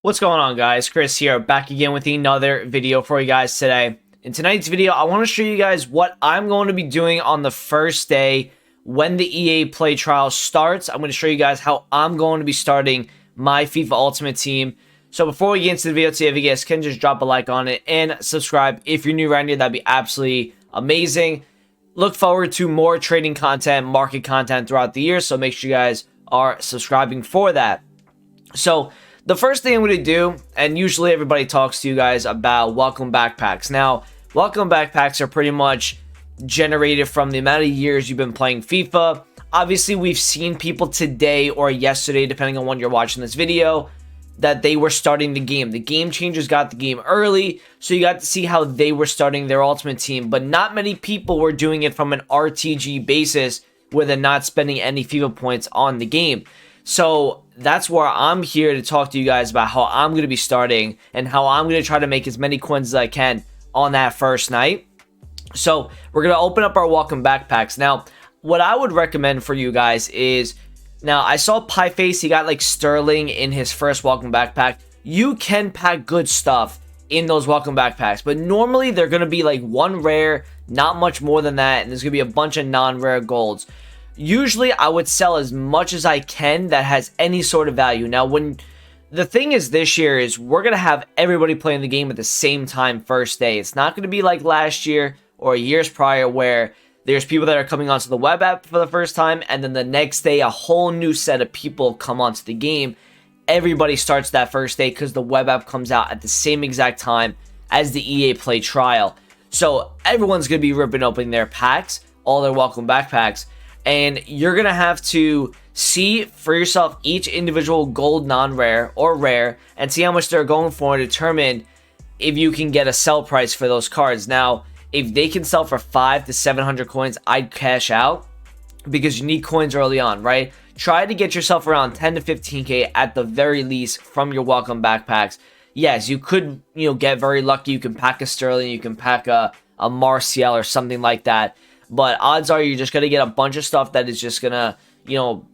What's going on, guys? Chris here, back again with another video for you guys today. In tonight's video, I want to show you guys what I'm going to be doing on the first day when the EA Play Trial starts. I'm going to show you guys how I'm going to be starting my FIFA Ultimate Team. So before we get into the video today, if you guys can just drop a like on it and subscribe if you're new around here, that'd be absolutely amazing. Look forward to more trading content, market content throughout the year, so make sure you guys are subscribing for that. So the first thing I'm going to do, and usually everybody talks to you guys about welcome backpacks. Now, welcome backpacks are pretty much generated from the amount of years you've been playing FIFA. Obviously, we've seen people today or yesterday, depending on when you're watching this video, that they were starting the game. The game changers got the game early, so you got to see how they were starting their Ultimate Team. But not many people were doing it from an RTG basis where they're not spending any FIFA points on the game. So that's where I'm here to talk to you guys about how I'm going to be starting and how I'm going to try to make as many coins as I can on that first night. So we're going to open up our welcome backpacks. Now, what I would recommend for you guys is, now I saw Pieface, he got like Sterling in his first welcome backpack. You can pack good stuff in those welcome backpacks, but normally they're going to be like one rare, not much more than that, and there's going to be a bunch of non-rare golds. Usually, I would sell as much as I can that has any sort of value. Now, when the thing is this year is we're going to have everybody playing the game at the same time first day. It's not going to be like last year or years prior where there's people that are coming onto the web app for the first time, and then the next day, a whole new set of people come onto the game. Everybody starts that first day because the web app comes out at the same exact time as the EA Play Trial. So everyone's going to be ripping open their packs, all their welcome backpacks. And you're going to have to see for yourself each individual gold non-rare or rare and see how much they're going for and determine if you can get a sell price for those cards. Now, if they can sell for 500 to 700 coins, I'd cash out because you need coins early on, right? Try to get yourself around 10 to 15k at the very least from your welcome backpacks. Yes, you could, get very lucky. You can pack a Sterling, you can pack a Martial or something like that. But odds are you're just going to get a bunch of stuff that is just going to,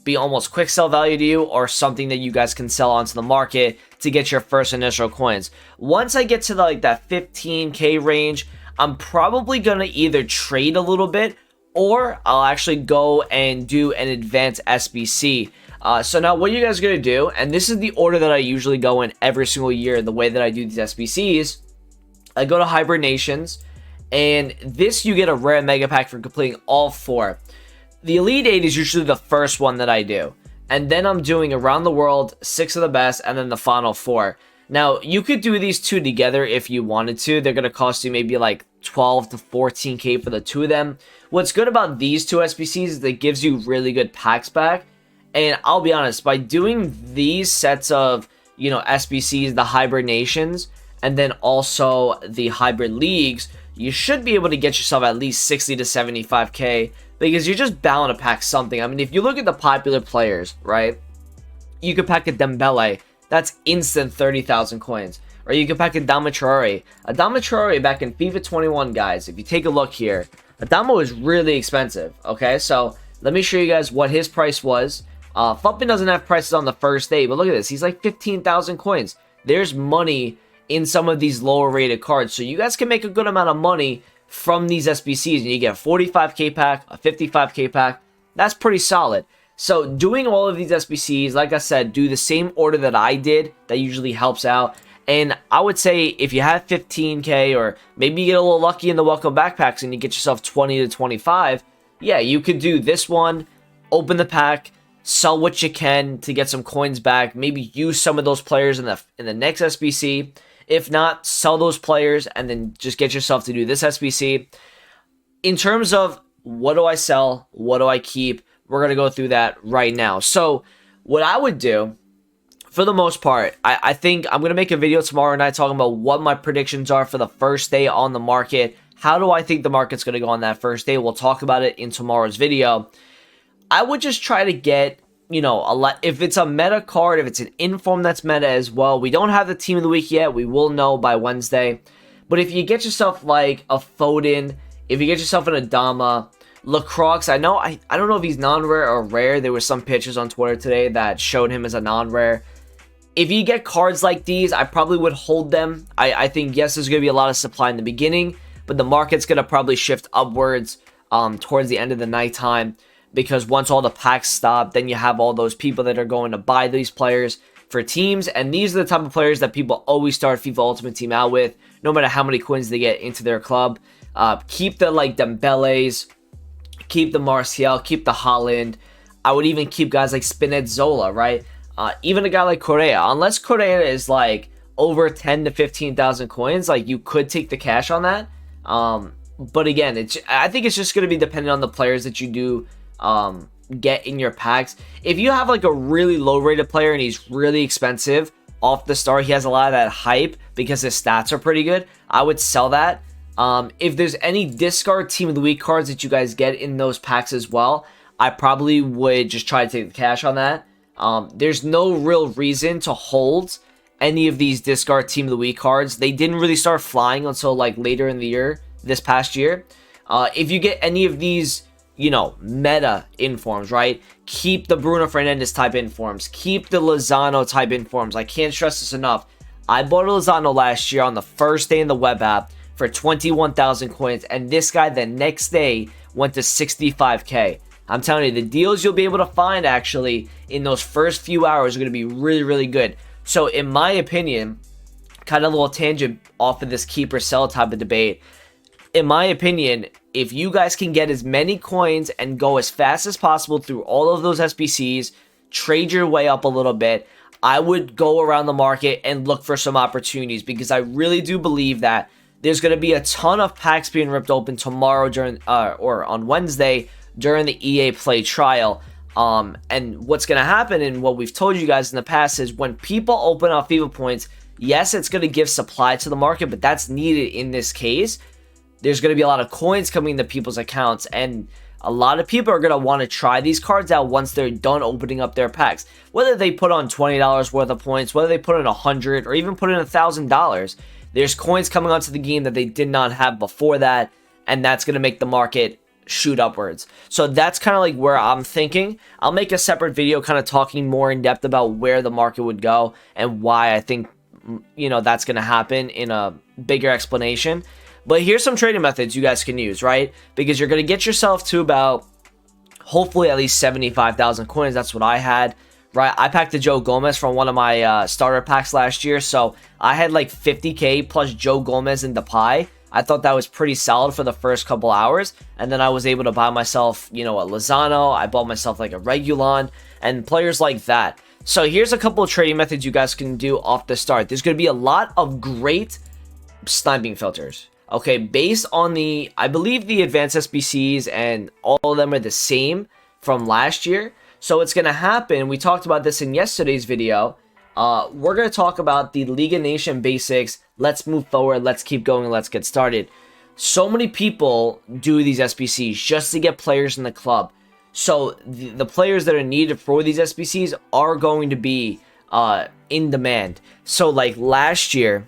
be almost quick sell value to you, or something that you guys can sell onto the market to get your first initial coins. Once I get to that 15k range, I'm probably going to either trade a little bit or I'll actually go and do an advanced SBC. So now what you guys are going to do, and this is the order that I usually go in every single year, the way that I do these SBCs, I go to Hibernations. And this, you get a rare mega pack for completing all 4. The Elite 8 is usually the first one that I do. And then I'm doing Around the World, 6 of the best, and then the final 4. Now, you could do these 2 together if you wanted to. They're going to cost you maybe like 12 to 14k for the 2 of them. What's good about these 2 SBCs is it gives you really good packs back. And I'll be honest, by doing these sets of, SBCs, the Hibernations, and then also the Hybrid Leagues, you should be able to get yourself at least 60 to 75k because you're just bound to pack something. I mean, if you look at the popular players, right, you could pack a Dembele, that's instant 30,000 coins. Or you could pack a Adama Traore. Adama Traore back in FIFA 21, guys, if you take a look here, Adama was really expensive, okay? So let me show you guys what his price was. Fumpin doesn't have prices on the first day, but look at this. He's like 15,000 coins. There's money in some of these lower rated cards, so you guys can make a good amount of money from these SBCs, and you get a 45k pack, a 55k pack. That's pretty solid. So doing all of these SBCs, like I said, do the same order that I did. That usually helps out. And I would say if you have 15k, or maybe you get a little lucky in the welcome backpacks and you get yourself 20 to 25, yeah, you could do this one, open the pack, sell what you can to get some coins back, maybe use some of those players in the next SBC. If not, sell those players and then just get yourself to do this SBC. In terms of what do I sell, what do I keep, we're going to go through that right now. So what I would do, for the most part, I think I'm going to make a video tomorrow night talking about what my predictions are for the first day on the market. How do I think the market's going to go on that first day? We'll talk about it in tomorrow's video. I would just try to get, if it's a meta card, if it's an inform that's meta as well. We don't have the team of the week yet. We will know by Wednesday. But if you get yourself like a Foden, if you get yourself an Adama, Lacroix, I don't know if he's non-rare or rare. There were some pictures on Twitter today that showed him as a non-rare. If you get cards like these, I probably would hold them. I think, yes, there's going to be a lot of supply in the beginning, but the market's going to probably shift upwards towards the end of the nighttime, because once all the packs stop, then you have all those people that are going to buy these players for teams, and these are the type of players that people always start FIFA Ultimate Team out with, no matter how many coins they get into their club. Keep the like Dembeles, keep the Martial, keep the Haaland. I would even keep guys like Spinazzola, right? Even a guy like Correa, unless Correa is like over 10 to 15,000 coins, like you could take the cash on that. But again, I think it's just going to be dependent on the players that you do get in your packs. If you have like a really low rated player and he's really expensive off the start, he has a lot of that hype because his stats are pretty good, I would sell that. If there's any discard team of the week cards that you guys get in those packs as well, I probably would just try to take the cash on that. There's no real reason to hold any of these discard team of the week cards. They didn't really start flying until like later in the year, this past year. If you get any of these, you know, meta informs, right? Keep the Bruno Fernandes type informs. Keep the Lozano type informs. I can't stress this enough. I bought a Lozano last year on the first day in the web app for 21,000 coins, and this guy the next day went to 65k. I'm telling you, the deals you'll be able to find actually in those first few hours are going to be really, really good. So in my opinion, kind of a little tangent off of this keep or sell type of debate, in my opinion, if you guys can get as many coins and go as fast as possible through all of those SBCs, trade your way up a little bit, I would go around the market and look for some opportunities, because I really do believe that there's going to be a ton of packs being ripped open tomorrow during or on Wednesday during the EA Play trial. And what's going to happen, and what we've told you guys in the past, is when people open up FIFA points, yes, it's going to give supply to the market, but that's needed in this case. There's going to be a lot of coins coming into people's accounts, and a lot of people are going to want to try these cards out once they're done opening up their packs. Whether they put on $20 worth of points, whether they put in $100, or even put in $1,000, there's coins coming onto the game that they did not have before that, and that's going to make the market shoot upwards. So that's kind of like where I'm thinking. I'll make a separate video kind of talking more in depth about where the market would go and why I think, you know, that's going to happen in a bigger explanation. But here's some trading methods you guys can use, right? Because you're going to get yourself to about, hopefully, at least 75,000 coins. That's what I had, right? I packed the Joe Gomez from one of my starter packs last year. So I had like 50k plus Joe Gomez and Depay. I thought that was pretty solid for the first couple hours. And then I was able to buy myself, you know, a Lozano. I bought myself like a Regulon and players like that. So here's a couple of trading methods you guys can do off the start. There's going to be a lot of great sniping filters. Okay, based on the, I believe the advanced SBCs and all of them are the same from last year. So what's going to happen, we talked about this in yesterday's video. We're going to talk about the League of Nations basics. Let's move forward. Let's keep going. And let's get started. So many people do these SBCs just to get players in the club. So the players that are needed for these SBCs are going to be in demand. So like last year,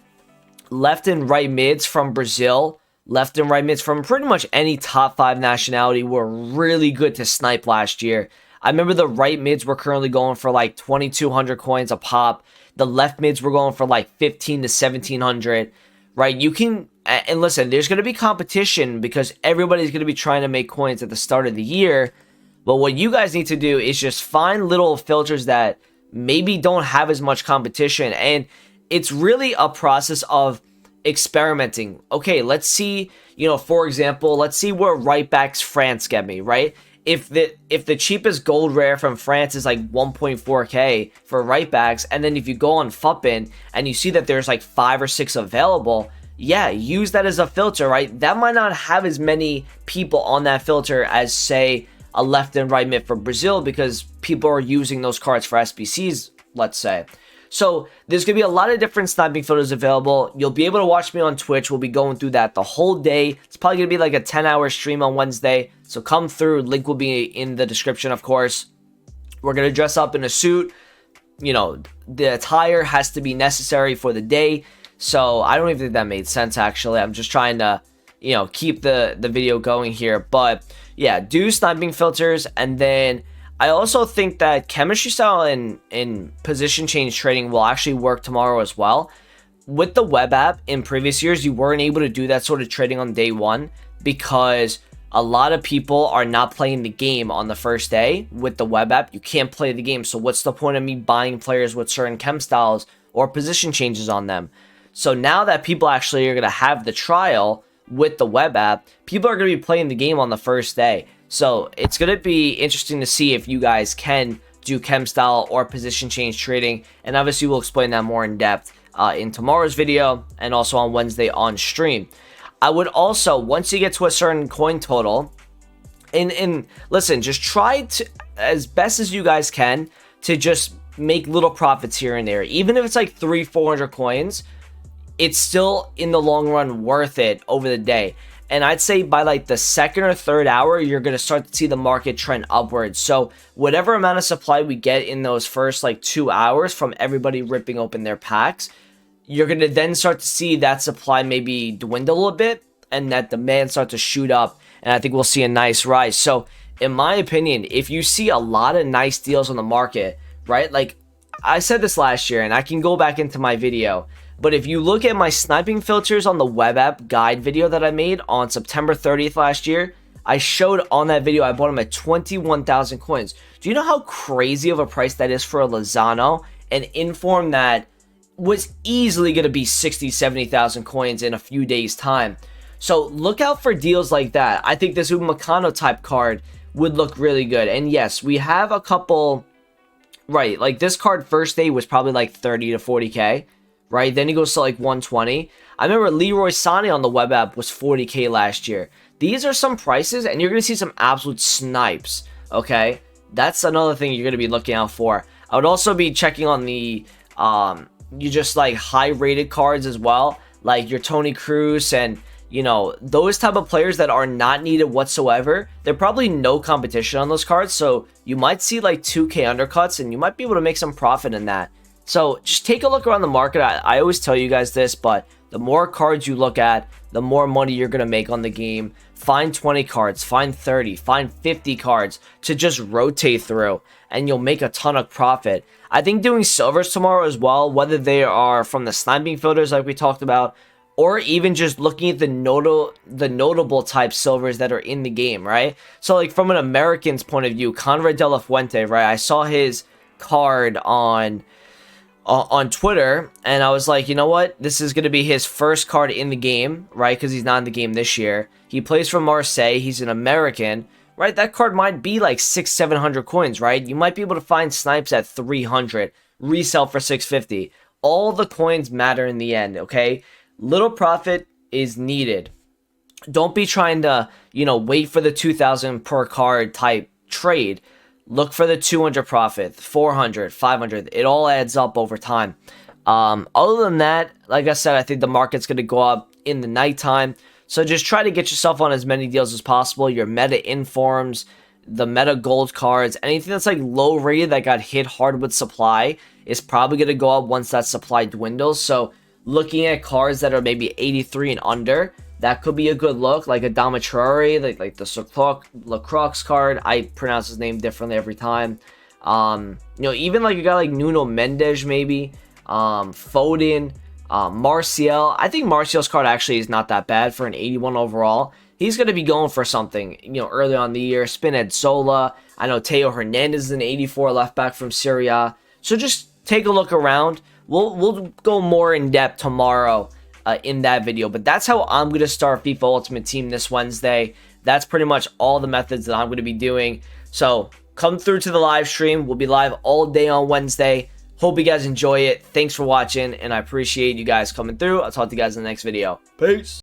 left and right mids from Brazil, left and right mids from pretty much any top 5 nationality were really good to snipe last year. I remember the right mids were currently going for like 2,200 coins a pop. The left mids were going for like 15 to 1,700, right? You can, and listen, there's going to be competition because everybody's going to be trying to make coins at the start of the year. But what you guys need to do is just find little filters that maybe don't have as much competition. And it's really a process of experimenting. Okay, let's see, you know, for example, let's see where right backs France get me, right? If the cheapest gold rare from France is like 1.4k for right backs, and then if you go on Fuppin and you see that there's like 5 or 6 available, yeah, use that as a filter, right? That might not have as many people on that filter as, say, a left and right mid for Brazil, because people are using those cards for SBCs, let's say. So there's going to be a lot of different sniping filters available. You'll be able to watch me on Twitch. We'll be going through that the whole day. It's probably going to be like a 10-hour stream on Wednesday. So come through. Link will be in the description, of course. We're going to dress up in a suit. You know, the attire has to be necessary for the day. So I don't even think that made sense, actually. I'm just trying to, you know, keep the video going here. But yeah, do sniping filters. And then I also think that chemistry style and position change trading will actually work tomorrow as well. With the web app in previous years, you weren't able to do that sort of trading on day one because a lot of people are not playing the game on the first day. With the web app, you can't play the game. So what's the point of me buying players with certain chem styles or position changes on them? So now that people actually are going to have the trial with the web app, people are going to be playing the game on the first day. So it's going to be interesting to see if you guys can do chem style or position change trading. And obviously we'll explain that more in depth in tomorrow's video and also on Wednesday on stream. I would also, once you get to a certain coin total, and listen, just try to, as best as you guys can, to just make little profits here and there. Even if it's like 300-400 coins, it's still in the long run worth it over the day. And I'd say by like the second or third hour, you're going to start to see the market trend upwards. So whatever amount of supply we get in those first like 2 hours from everybody ripping open their packs, you're going to then start to see that supply maybe dwindle a little bit and that demand start to shoot up. And I think we'll see a nice rise. So in my opinion, if you see a lot of nice deals on the market, right? Like I said this last year and I can go back into my video, but if you look at my sniping filters on the web app guide video that I made on September 30th last year, I showed on that video I bought them at 21,000 coins. Do you know how crazy of a price that is for a Lozano? An inform that was easily going to be 60, 70,000 coins in a few days time. So look out for deals like that. I think this Upamecano type card would look really good. And yes, we have a couple, right? Like this card first day was probably like 30 to 40K. Right? Then he goes to like 120. I remember Leroy Sané on the web app was 40K last year. These are some prices, and you're going to see some absolute snipes, okay? That's another thing you're going to be looking out for. I would also be checking on the, you just like high-rated cards as well, like your Tony Cruz and, you know, those type of players that are not needed whatsoever. There's probably no competition on those cards, so you might see like 2K undercuts, and you might be able to make some profit in that. So just take a look around the market. I always tell you guys this, but the more cards you look at, the more money you're going to make on the game. Find 20 cards, find 30, find 50 cards to just rotate through, and you'll make a ton of profit. I think doing silvers tomorrow as well, whether they are from the sniping filters like we talked about, or even just looking at the notable type silvers that are in the game, right? So like from an American's point of view, Conrad De La Fuente, right? I saw his card on Twitter, and I was like, you know what, this is going to be his first card in the game, right? Because he's not in the game this year. He plays for Marseille. He's an American, right? That card might be like 600-700 coins, right? You might be able to find snipes at 300, resell for 650. All the coins matter in the end, okay? Little profit is needed. Don't be trying to, you know, wait for the 2,000 per card type trade. Look for the 200 profit, 400, 500. It all adds up over time. Other than that, like I said, I think the market's going to go up in the nighttime. So just try to get yourself on as many deals as possible. Your meta informs, the meta gold cards, anything that's like low rated that got hit hard with supply is probably going to go up once that supply dwindles. So looking at cards that are maybe 83 and under, that could be a good look, like a Damatrari, like the Lacroix card. I pronounce his name differently every time. You know, even like a guy like Nuno Mendes, maybe. Foden, Martial. I think Martial's card actually is not that bad for an 81 overall. He's going to be going for something, you know, early on in the year. Spined Zola. I know Teo Hernandez is an 84 left back from Syria. So just take a look around. We'll go more in depth tomorrow in that video, but that's how I'm going to start FIFA Ultimate Team this Wednesday. That's pretty much all the methods that I'm going to be doing. So come through to the live stream. We'll be live all day on Wednesday. Hope you guys enjoy it. Thanks for watching, and I appreciate you guys coming through. I'll talk to you guys in the next video. Peace.